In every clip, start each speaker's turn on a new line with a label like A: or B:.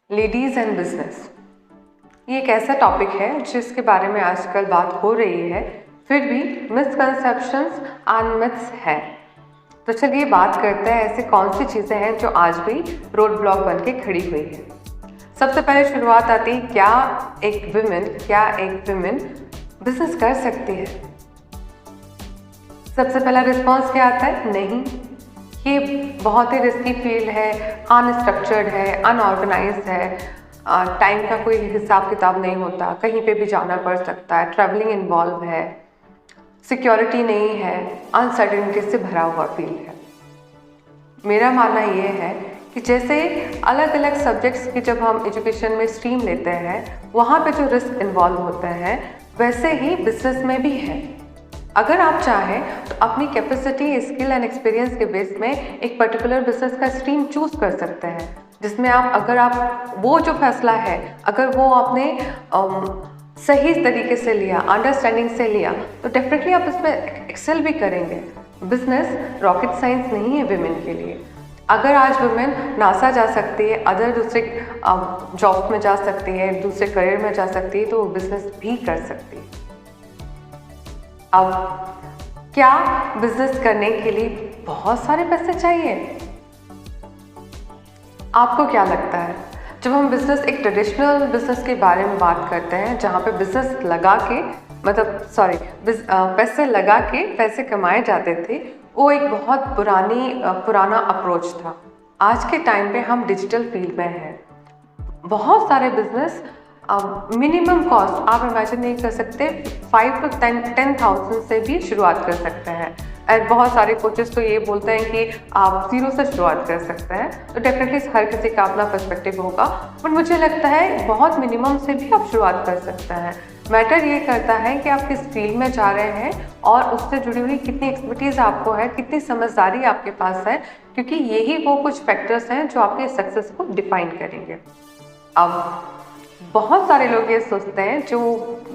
A: Ladies and business, ये एक ऐसा टॉपिक है जिसके बारे में आजकल बात हो रही है, फिर भी मिसकंसेप्शंस एंड मिथ्स है। तो चलिए बात करते हैं ऐसे कौन सी चीज़ें हैं जो आज भी रोड ब्लॉक बन के खड़ी हुई है। सबसे पहले शुरुआत आती है, क्या एक विमेन बिजनेस कर सकती है? सबसे पहला रिस्पॉन्स क्या आता है? नहीं, ये बहुत ही रिस्की फील्ड है, अनस्ट्रक्चर्ड है, अनऑर्गेनाइज्ड है, टाइम का कोई हिसाब किताब नहीं होता, कहीं पे भी जाना पड़ सकता है, ट्रैवलिंग इन्वॉल्व है, सिक्योरिटी नहीं है, अनसर्टेनिटी से भरा हुआ फील्ड है। मेरा मानना ये है कि जैसे अलग अलग सब्जेक्ट्स की जब हम एजुकेशन में स्ट्रीम लेते हैं, वहाँ पे जो रिस्क इन्वॉल्व होते हैं, वैसे ही बिजनेस में भी है। अगर आप चाहें तो अपनी कैपेसिटी, स्किल एंड एक्सपीरियंस के बेस में एक पर्टिकुलर बिजनेस का स्ट्रीम चूज कर सकते हैं, जिसमें अगर आप वो जो फैसला है, अगर वो आपने सही तरीके से लिया, अंडरस्टैंडिंग से लिया, तो डेफिनेटली आप इसमें एक्सेल भी करेंगे। बिजनेस रॉकेट साइंस नहीं है विमेन के लिए। अगर आज वुमेन नासा जा सकती है, अदर दूसरे जॉब में जा सकती है, दूसरे करियर में जा सकती है, तो वो बिजनेस भी कर सकती है। अब क्या बिजनेस करने के लिए बहुत सारे पैसे चाहिए? आपको क्या लगता है? जब हम बिजनेस, एक ट्रेडिशनल बिजनेस के बारे में बात करते हैं, जहाँ पे बिजनेस लगा के पैसे लगा के पैसे कमाए जाते थे, वो एक बहुत पुराना अप्रोच था। आज के टाइम पे हम डिजिटल फील्ड में हैं। बहुत सारे बिजनेस मिनिमम कॉस्ट आप इमेजिन नहीं कर सकते, 5 to 10,000 से भी शुरुआत कर सकते हैं। और बहुत सारे कोचेस तो ये बोलते हैं कि आप 0 से शुरुआत कर सकते हैं। तो डेफिनेटली हर किसी का अपना पर्सपेक्टिव होगा, बट मुझे लगता है बहुत मिनिमम से भी आप शुरुआत कर सकते हैं। मैटर ये करता है कि आप किस फील्ड में जा रहे हैं और उससे जुड़ी हुई कितनी एक्सपर्टीज़ आपको है, कितनी समझदारी आपके पास है, क्योंकि यही वो कुछ फैक्टर्स हैं जो आपके सक्सेस को डिफाइन करेंगे। अब बहुत सारे लोग ये सोचते हैं, जो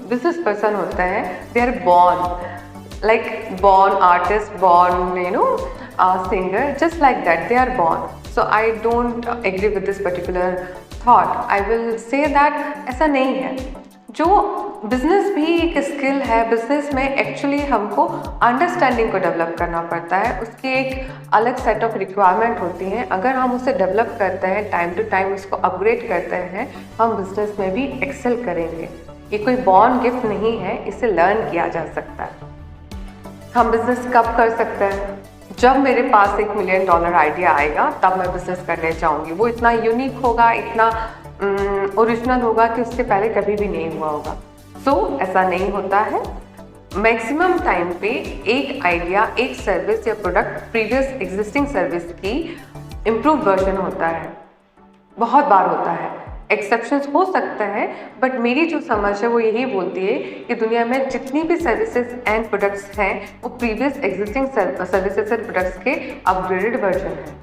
A: बिजनेस पर्सन होते हैं, they are born artist, born singer, just like that, they are born. So I don't agree with this particular thought. I will say that ऐसा नहीं है। जो बिजनेस भी एक स्किल है, बिजनेस में एक्चुअली हमको अंडरस्टैंडिंग को डेवलप करना पड़ता है, उसकी एक अलग सेट ऑफ रिक्वायरमेंट होती हैं। अगर हम उसे डेवलप करते हैं, टाइम टू टाइम उसको अपग्रेड करते हैं, हम बिजनेस में भी एक्सेल करेंगे। ये कोई बॉर्न गिफ्ट नहीं है, इसे लर्न किया जा सकता है। हम बिजनेस कब कर सकते हैं? जब मेरे पास $1 मिलियन आइडिया आएगा, तब मैं बिजनेस करने चाहूँगी। वो इतना यूनिक होगा, इतना ओरिजिनल होगा कि उससे पहले कभी भी नहीं हुआ होगा। ऐसा नहीं होता है। मैक्सिमम टाइम पे एक आइडिया, एक सर्विस या प्रोडक्ट प्रीवियस एग्जिस्टिंग सर्विस की इम्प्रूव वर्जन होता है। बहुत बार होता है, एक्सेप्शंस हो सकते हैं, बट मेरी जो समझ है वो यही बोलती है कि दुनिया में जितनी भी सर्विसेज एंड प्रोडक्ट्स हैं, वो previous existing services and products के अपग्रेडेड वर्जन है।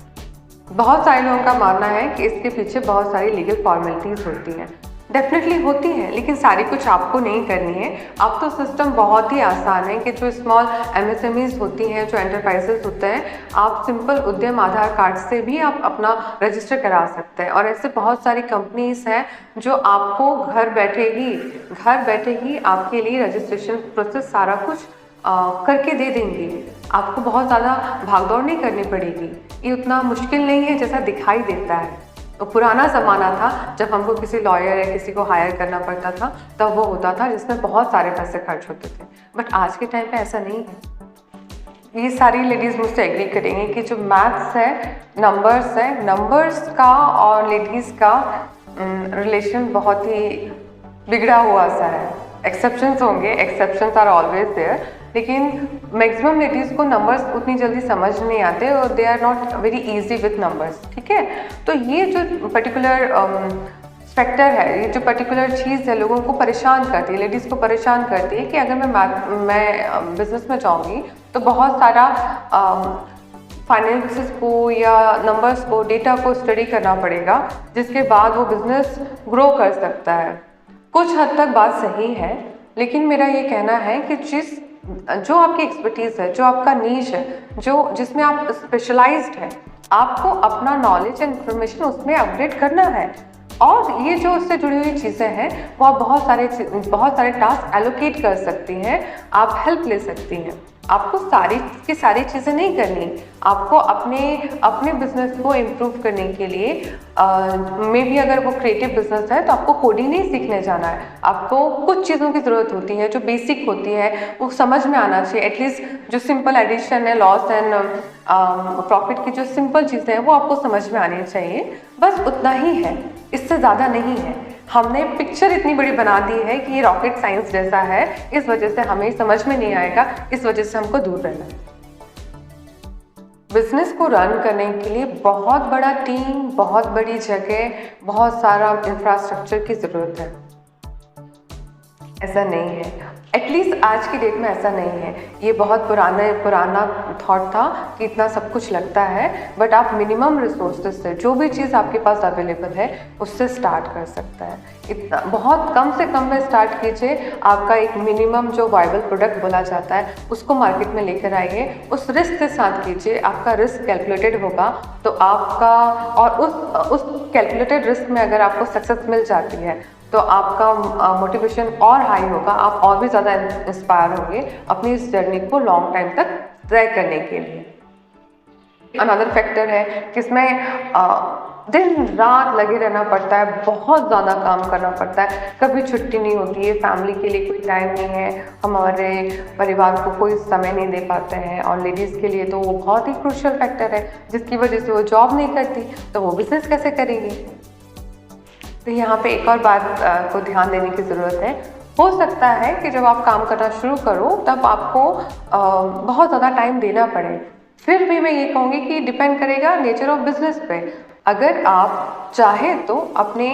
A: बहुत सारे लोगों का मानना है कि इसके पीछे बहुत सारी लीगल फॉर्मेलिटीज़ होती हैं। डेफिनेटली होती हैं, लेकिन सारी कुछ आपको नहीं करनी है। अब तो सिस्टम बहुत ही आसान है कि जो स्मॉल MSMEs होती हैं, जो एंटरप्राइजेस होते हैं, आप सिंपल उद्यम आधार कार्ड से भी आप अपना रजिस्टर करा सकते हैं। और ऐसे बहुत सारी कंपनीज हैं जो आपको घर बैठे ही आपके लिए रजिस्ट्रेशन प्रोसेस सारा कुछ करके दे देंगी। आपको बहुत ज़्यादा भागदौड़ नहीं करनी पड़ेगी। ये उतना मुश्किल नहीं है जैसा दिखाई देता है। तो पुराना ज़माना था जब हमको किसी लॉयर या किसी को हायर करना पड़ता था, तब वो होता था जिसमें बहुत सारे पैसे खर्च होते थे। बट आज के टाइम पे ऐसा नहीं है। ये सारी लेडीज़ मुझसे एग्री करेंगे कि जो मैथ्स है, नंबर्स का और लेडीज़ का रिलेशन बहुत ही बिगड़ा हुआ सा है। एक्सेप्शंस होंगे, एक्सेप्शंस आर ऑलवेज देयर, लेकिन मैक्सिमम लेडीज़ को नंबर्स उतनी जल्दी समझ नहीं आते और they are not very easy with numbers. ठीक है, तो ये जो पर्टिकुलर फैक्टर है, ये जो पर्टिकुलर चीज़ है, लोगों को परेशान करती है, लेडीज़ को परेशान करती है कि अगर मैं बिजनेस में जाऊँगी तो बहुत सारा फाइनेंसेस को या नंबर्स को, डेटा को स्टडी करना पड़ेगा, जिसके बाद वो बिज़नेस ग्रो कर सकता है। कुछ हद तक बात सही है, लेकिन मेरा ये कहना है कि जो आपकी एक्सपर्टीज़ है, जो आपका नीश है, जिसमें आप स्पेशलाइज्ड हैं, आपको अपना नॉलेज एंड इन्फॉर्मेशन उसमें अपग्रेड करना है। और ये जो उससे जुड़ी हुई चीज़ें हैं वो आप बहुत सारे टास्क एलोकेट कर सकती हैं, आप हेल्प ले सकती हैं। आपको सारी की सारी चीज़ें नहीं करनी, आपको अपने बिजनेस को इम्प्रूव करने के लिए मे बी अगर वो क्रिएटिव बिजनेस है तो आपको कोडिंग नहीं सीखने जाना है, आपको कुछ चीज़ों की ज़रूरत होती है जो बेसिक होती है वो समझ में आना चाहिए। एटलीस्ट जो सिंपल एडिशन है, लॉस एंड प्रॉफिट की जो सिंपल चीज़ें हैं वो आपको समझ में आनी चाहिए, बस उतना ही है, इससे ज़्यादा नहीं है। हमने पिक्चर इतनी बड़ी बना दी है कि ये रॉकेट साइंस जैसा है, इस वजह से हमें समझ में नहीं आएगा, इस वजह से हमको दूर रहना है। बिजनेस को रन करने के लिए बहुत बड़ा टीम, बहुत बड़ी जगह, बहुत सारा इंफ्रास्ट्रक्चर की ज़रूरत है। ऐसा नहीं है, एटलीस्ट आज की डेट में ऐसा नहीं है। ये बहुत पुराना थॉट था कि इतना सब कुछ लगता है, बट आप मिनिमम रिसोर्सेज से जो भी चीज़ आपके पास अवेलेबल है उससे स्टार्ट कर सकता है। इतना बहुत कम से कम में स्टार्ट कीजिए, आपका एक मिनिमम जो वाइबल प्रोडक्ट बोला जाता है उसको मार्केट में लेकर आइए, उस रिस्क के साथ कीजिए, आपका रिस्क कैलकुलेटेड होगा तो आपका, और उस कैलकुलेटेड रिस्क में अगर आपको सक्सेस मिल जाती है तो आपका मोटिवेशन और हाई होगा, आप और भी ज़्यादा इंस्पायर होंगे अपनी इस जर्नी को लॉन्ग टाइम तक तय करने के लिए। अनदर फैक्टर है कि इसमें दिन रात लगे रहना पड़ता है, बहुत ज़्यादा काम करना पड़ता है, कभी छुट्टी नहीं होती है, फैमिली के लिए कोई टाइम नहीं है, हमारे परिवार को कोई समय नहीं दे पाते हैं। और लेडीज़ के लिए तो वो बहुत ही क्रूशियल फैक्टर है, जिसकी वजह से वो जॉब नहीं करती तो वो बिजनेस कैसे करेंगी। तो यहाँ पे एक और बात को ध्यान देने की ज़रूरत है। हो सकता है कि जब आप काम करना शुरू करो तब आपको बहुत ज़्यादा टाइम देना पड़े, फिर भी मैं ये कहूँगी कि डिपेंड करेगा नेचर ऑफ बिजनेस पे। अगर आप चाहें तो अपने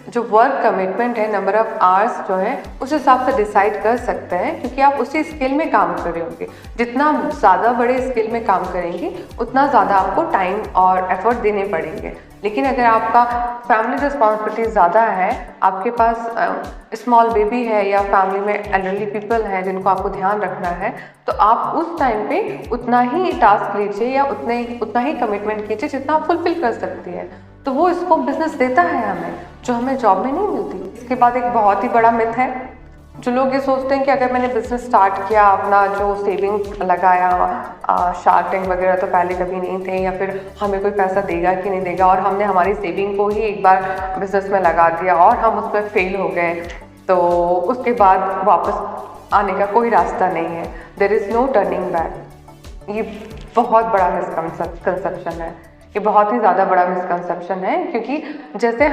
A: जो वर्क कमिटमेंट है, नंबर ऑफ़ आवर्स जो है उस हिसाब से डिसाइड कर सकते हैं, क्योंकि आप उसी स्किल में काम कर रहे होंगे। जितना ज़्यादा बड़े स्किल में काम करेंगे उतना ज़्यादा आपको टाइम और एफर्ट देने पड़ेंगे। लेकिन अगर आपका फैमिली रिस्पॉन्सिबिलिटी ज़्यादा है, आपके पास स्मॉल बेबी है या फैमिली में एल्डरली पीपल हैं जिनको आपको ध्यान रखना है, तो आप उस टाइम पे उतना ही टास्क लीजिए या उतना ही कमिटमेंट कीजिए जितना आप फुलफिल कर सकती है। तो वो स्कोप बिजनेस देता है हमें, जो हमें जॉब में नहीं मिलती। इसके बाद एक बहुत ही बड़ा मिथ है, जो लोग ये सोचते हैं कि अगर मैंने बिज़नेस स्टार्ट किया, अपना जो सेविंग लगाया, शार्क टैंक वगैरह तो पहले कभी नहीं थे, या फिर हमें कोई पैसा देगा कि नहीं देगा, और हमने हमारी सेविंग को ही एक बार बिज़नेस में लगा दिया और हम उस पर फेल हो गए, तो उसके बाद वापस आने का कोई रास्ता नहीं है। There is no turning back. ये बहुत बड़ा मिसकंसेप्शन है, ये बहुत ही ज़्यादा बड़ा मिसकंसेप्शन है, क्योंकि जैसे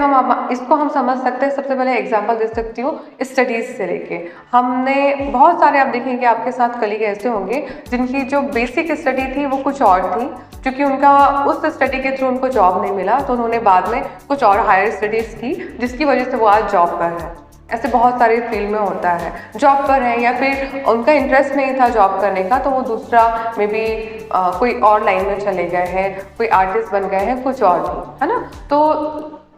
A: इसको हम समझ सकते हैं। सबसे पहले एग्जांपल दे सकती हूँ स्टडीज़ से लेके। हमने बहुत सारे, आप देखेंगे आपके साथ कलीग ऐसे होंगे जिनकी जो बेसिक स्टडी थी वो कुछ और थी, क्योंकि उनका उस स्टडी के थ्रू उनको जॉब नहीं मिला तो उन्होंने बाद में कुछ और हायर स्टडीज़ की, जिसकी वजह से वो आज जॉब पर है। ऐसे बहुत सारे फील्ड में होता है, जॉब पर है या फिर उनका इंटरेस्ट नहीं था जॉब करने का, तो वो दूसरा मे बी कोई और लाइन में चले गए हैं, कोई आर्टिस्ट बन गए हैं, कुछ और भी, है ना। तो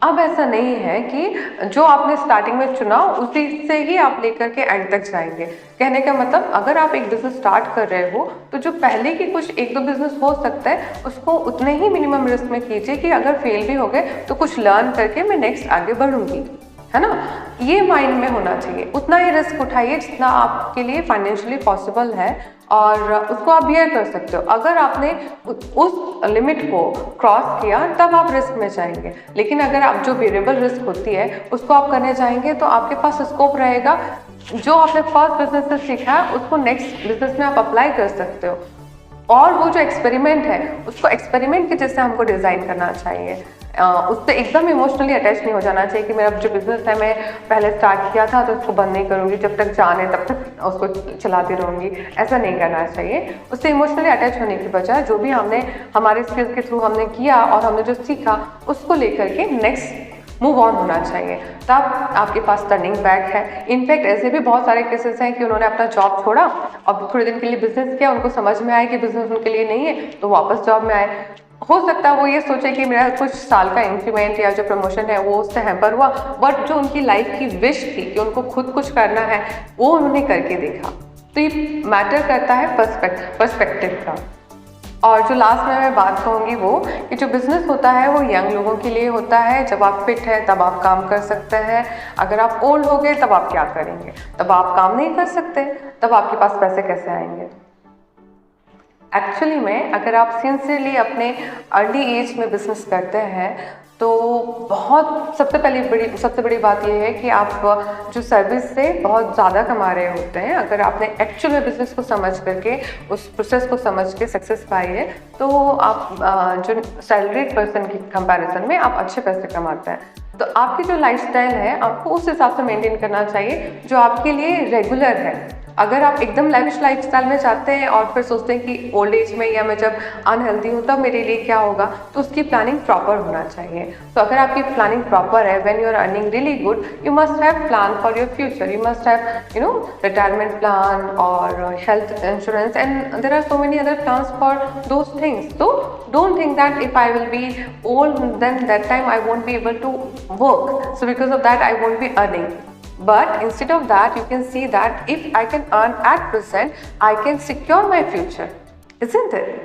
A: अब ऐसा नहीं है कि जो आपने स्टार्टिंग में चुना उसी से ही आप लेकर के एंड तक जाएंगे। कहने का मतलब, अगर आप एक बिजनेस स्टार्ट कर रहे हो तो जो पहले की कुछ एक दो बिजनेस हो सकता है उसको उतने ही मिनिमम रिस्क में कीजिए कि अगर फेल भी हो गए तो कुछ लर्न करके मैं नेक्स्ट आगे बढ़ूंगी, है ना। ये माइंड में होना चाहिए। उतना ही रिस्क उठाइए जितना आपके लिए फाइनेंशियली पॉसिबल है और उसको आप बियर कर सकते हो। अगर आपने उस लिमिट को क्रॉस किया तब आप रिस्क में जाएंगे, लेकिन अगर आप जो वेरिएबल रिस्क होती है उसको आप करने जाएंगे तो आपके पास स्कोप रहेगा। जो आपने फर्स्ट बिजनेस से सीखा है उसको नेक्स्ट बिजनेस में आप अप्लाई कर सकते हो। और वो जो एक्सपेरिमेंट है उसको एक्सपेरिमेंट के जैसे हमको डिज़ाइन करना चाहिए। उससे एकदम इमोशनली अटैच नहीं हो जाना चाहिए कि मेरा जो बिज़नेस है मैं पहले स्टार्ट किया था तो उसको बंद नहीं करूँगी, जब तक जाने तब तक उसको चलाती रहूँगी। ऐसा नहीं करना चाहिए। उससे इमोशनली अटैच होने की बजाय जो भी हमने हमारे स्किल्स के थ्रू हमने किया और हमने जो सीखा उसको लेकर के नेक्स्ट मूव ऑन होना चाहिए, तब आपके पास टर्निंग बैक है। इनफैक्ट ऐसे भी बहुत सारे केसेस हैं कि उन्होंने अपना जॉब छोड़ा और थोड़े दिन के लिए बिजनेस किया, उनको समझ में आया कि बिजनेस उनके लिए नहीं है तो वापस जॉब में आए। हो सकता है वो ये सोचे कि मेरा कुछ साल का इंक्रीमेंट या जो प्रमोशन है वो उससे हैम्पर हुआ, बट जो उनकी लाइफ की विश थी कि उनको खुद कुछ करना है वो उन्होंने करके देखा। तो ये मैटर करता है पर्सपेक्टिव का। और जो लास्ट में मैं बात कहूँगी वो कि जो बिज़नेस होता है वो यंग लोगों के लिए होता है। जब आप फिट हैं तब आप काम कर सकते हैं। अगर आप ओल्ड हो गए तब आप क्या करेंगे? तब आप काम नहीं कर सकते, तब आपके पास पैसे कैसे आएंगे? एक्चुअली में अगर आप सिंसियरली अपने अर्ली एज में बिजनेस करते हैं तो बहुत सबसे बड़ी बात यह है कि आप जो सर्विस से बहुत ज़्यादा कमा रहे होते हैं। अगर आपने एक्चुअल में बिज़नेस को समझ करके उस प्रोसेस को समझ के सक्सेस पाई है तो आप जो सैलरीड पर्सन की कंपैरिजन में आप अच्छे पैसे कमाते हैं। तो आपकी जो लाइफस्टाइल है आपको उस हिसाब से मेंटेन करना चाहिए जो आपके लिए रेगुलर है। अगर आप एकदम लैविश लाइफस्टाइल में चाहते हैं और फिर सोचते हैं कि ओल्ड एज में या मैं जब अनहेल्दी हूँ तब मेरे लिए क्या होगा, तो उसकी प्लानिंग प्रॉपर होना चाहिए। तो अगर आपकी प्लानिंग प्रॉपर है, when you are earning really good, you must have plan for your future, you must have retirement plan और health insurance and there are so many other plans for those things. तो don't think that if I will be old then that time I won't be able to work, so because of that I won't be earning. But instead of that you can see that if I can earn at present I can secure my future, isn't it?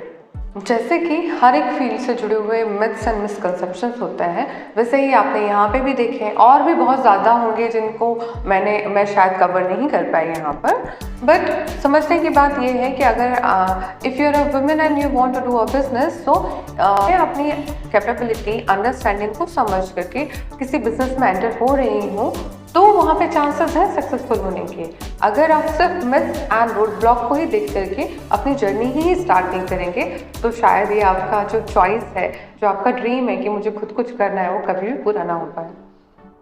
A: जैसे कि हर एक field से जुड़े हुए myths and misconceptions होते हैं, वैसे ही आपने यहाँ पे भी देखे हैं और भी बहुत ज़्यादा होंगे जिनको मैं शायद कवर नहीं कर पाई यहाँ पर। बट समझने की बात ये है कि अगर if you are a women and you want to do a business, तो मैं अपनी कैपेबिलिटी अंडरस्टैंडिंग को समझ करके किसी बिजनेस में एंटर हो रही हूँ तो वहाँ पे चांसेस है सक्सेसफुल होने के। अगर आप सिर्फ मिथ्स एंड रोड ब्लॉक को ही देख करके अपनी जर्नी ही स्टार्ट नहीं करेंगे तो शायद ये आपका जो चॉइस है, जो आपका ड्रीम है कि मुझे खुद कुछ करना है, वो कभी भी पूरा ना हो पाए।